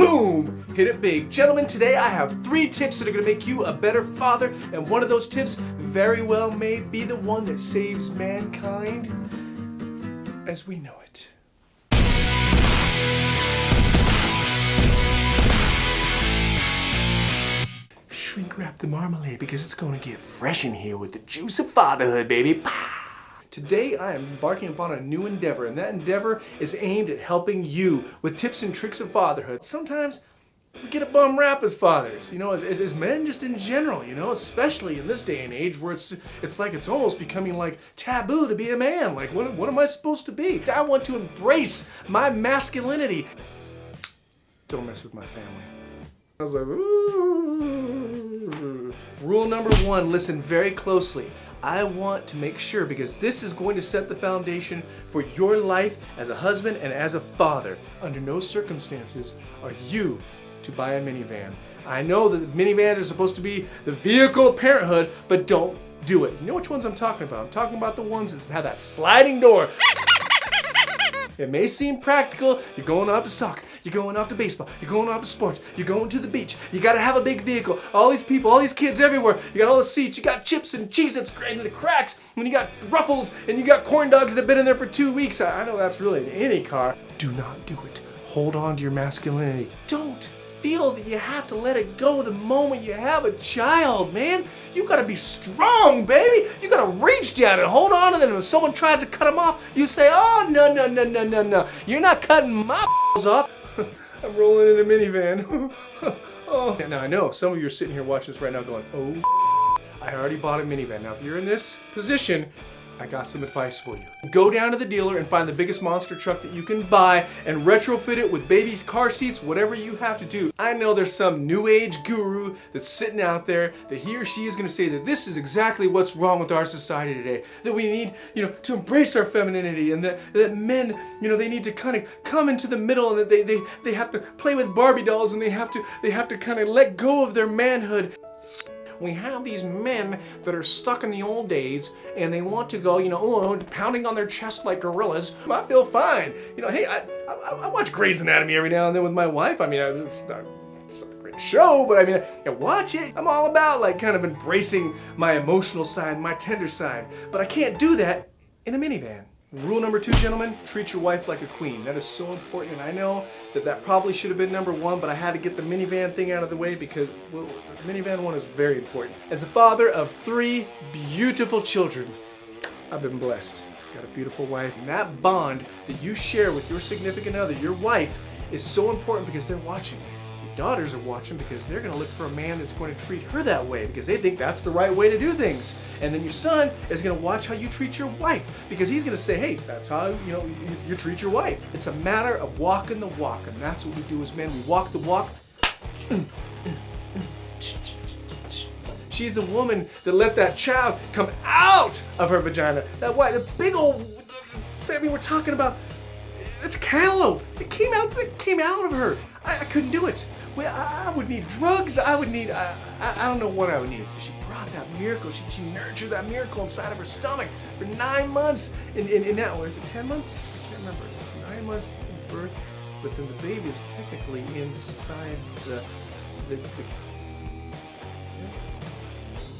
boom, hit it big. Gentlemen, today I have 3 tips that are gonna make you a better father, and one of those tips very well may be the one that saves mankind as we know it. Shrink wrap the marmalade because it's gonna get fresh in here with the juice of fatherhood, baby. Today I am embarking upon a new endeavor, and that endeavor is aimed at helping you with tips and tricks of fatherhood. Sometimes we get a bum rap as fathers, you know, as men just in general, you know, especially in this day and age where it's like it's almost becoming like taboo to be a man. Like, what am I supposed to be? I want to embrace my masculinity. Don't mess with my family. I was like, ooh. Rule number 1, listen very closely. I want to make sure, because this is going to set the foundation for your life as a husband and as a father. Under no circumstances are you to buy a minivan. I know that minivans are supposed to be the vehicle of parenthood, but don't do it. You know which ones I'm talking about? I'm talking about the ones that have that sliding door. It may seem practical. You're going off to soccer, you're going off to baseball, you're going off to sports, you're going to the beach. You gotta have a big vehicle. All these people, all these kids everywhere. You got all the seats, you got chips and Cheez-Its and the cracks, and you got Ruffles, and you got corn dogs that have been in there for 2 weeks. I know that's really in any car. Do not do it. Hold on to your masculinity. Don't feel that you have to let it go the moment you have a child, man. You gotta be strong, baby. You gotta reach down and hold on to them. If someone tries to cut them off, you say, oh, no. You're not cutting my off. I'm rolling in a minivan. Oh. Now I know some of you are sitting here watching this right now going, oh, I already bought a minivan. Now if you're in this position, I got some advice for you. Go down to the dealer and find the biggest monster truck that you can buy and retrofit it with baby's car seats, whatever you have to do. I know there's some new age guru that's sitting out there that he or she is gonna say that this is exactly what's wrong with our society today. That we need, to embrace our femininity, and that men, they need to kind of come into the middle, and that they have to play with Barbie dolls, and they have to kind of let go of their manhood. We have these men that are stuck in the old days, and they want to go, pounding on their chest like gorillas. I feel fine. Hey, I watch Grey's Anatomy every now and then with my wife. I mean, it's not a great show, but I watch it. I'm all about kind of embracing my emotional side, my tender side. But I can't do that in a minivan. Rule number 2, gentlemen, treat your wife like a queen. That is so important, and I know that probably should have been number 1, but I had to get the minivan thing out of the way because the minivan one is very important. As the father of 3 beautiful children, I've been blessed. Got a beautiful wife, and that bond that you share with your significant other, your wife, is so important because they're watching. Your daughters are watching because they're going to look for a man that's going to treat her that way because they think that's the right way to do things. And then your son is going to watch how you treat your wife because he's going to say, hey, that's how you treat your wife. It's a matter of walking the walk, and that's what we do as men. We walk the walk. She's the woman that let that child come out of her vagina. That white, the big old, we're talking about, it's a cantaloupe. It came out of her. I couldn't do it. I would need drugs. I would need, I don't know what I would need. She brought that miracle. She nurtured that miracle inside of her stomach for 9 months. And now, is it 10 months? I can't remember. It's 9 months in birth, but then the baby is technically inside the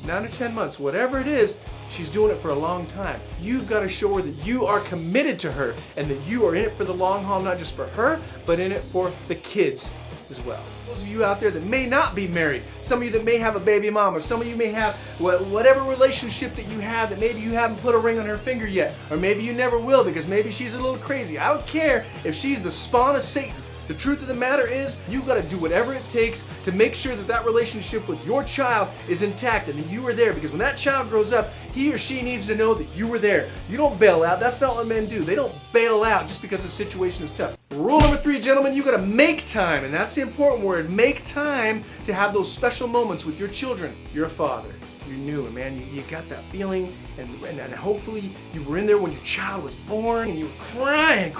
9 or 10 months, whatever it is, she's doing it for a long time. You've got to show her that you are committed to her and that you are in it for the long haul, not just for her, but in it for the kids as well. Those of you out there that may not be married, some of you that may have a baby mama, some of you may have whatever relationship that you have that maybe you haven't put a ring on her finger yet, or maybe you never will because maybe she's a little crazy. I don't care if she's the spawn of Satan. The truth of the matter is, you've got to do whatever it takes to make sure that relationship with your child is intact and that you are there, because when that child grows up, he or she needs to know that you were there. You don't bail out. That's not what men do. They don't bail out just because the situation is tough. Rule number 3, gentlemen, you got to make time, and that's the important word. Make time to have those special moments with your children. You're a father. You're new, and man, you got that feeling, and hopefully you were in there when your child was born, and you were crying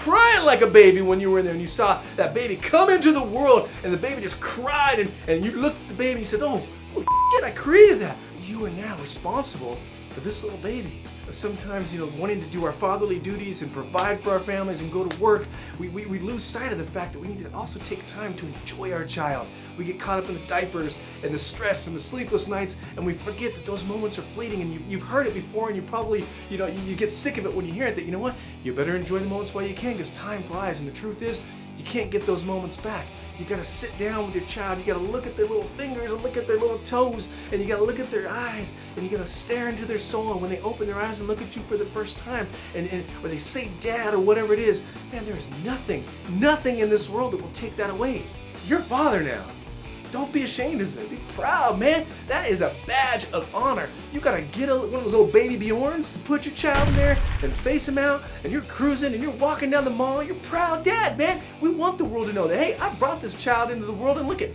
like a baby when you were in there, and you saw that baby come into the world, and the baby just cried, and you looked at the baby and you said, oh, holy shit, I created that. You are now responsible for this little baby. sometimes, wanting to do our fatherly duties and provide for our families and go to work, we lose sight of the fact that we need to also take time to enjoy our child. We get caught up in the diapers and the stress and the sleepless nights, and we forget that those moments are fleeting. And you've heard it before, and you probably, you get sick of it when you hear it, that, you better enjoy the moments while you can, because time flies. And the truth is, you can't get those moments back. You gotta sit down with your child, you gotta look at their little fingers and look at their little toes, and you gotta look at their eyes, and you gotta stare into their soul. And when they open their eyes and look at you for the first time, or they say dad or whatever it is, man, there is nothing in this world that will take that away. You're a father now. Don't be ashamed of it. Be proud, man. That is a badge of honor. You gotta get one of those little baby Bjorns, put your child in there and face him out, and you're cruising and you're walking down the mall. You're proud dad, man. We want the world to know that, hey, I brought this child into the world, and look at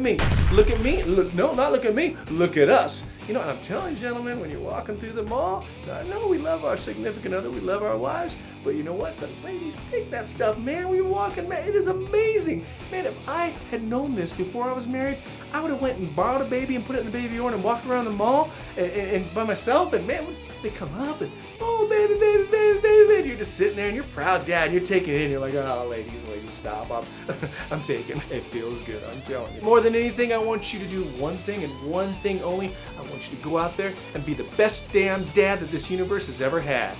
me. Look at me. No, not look at me. Look at us. And I'm telling you, gentlemen, when you're walking through the mall, I know we love our significant other, we love our wives, but you know what? The ladies take that stuff, man. When you're walking, man, it is amazing. Man, if I had known this before I was married, I would have went and borrowed a baby and put it in the baby Bjorn and walked around the mall and by myself, and man, they come up and, oh, baby, baby, baby, baby. You're just sitting there and you're proud dad, and you're taking it in. You're like, oh, ladies, stop. I'm taking it. It feels good, I'm telling you. More than anything, I want you to do one thing and one thing only. I want you to go out there and be the best damn dad that this universe has ever had.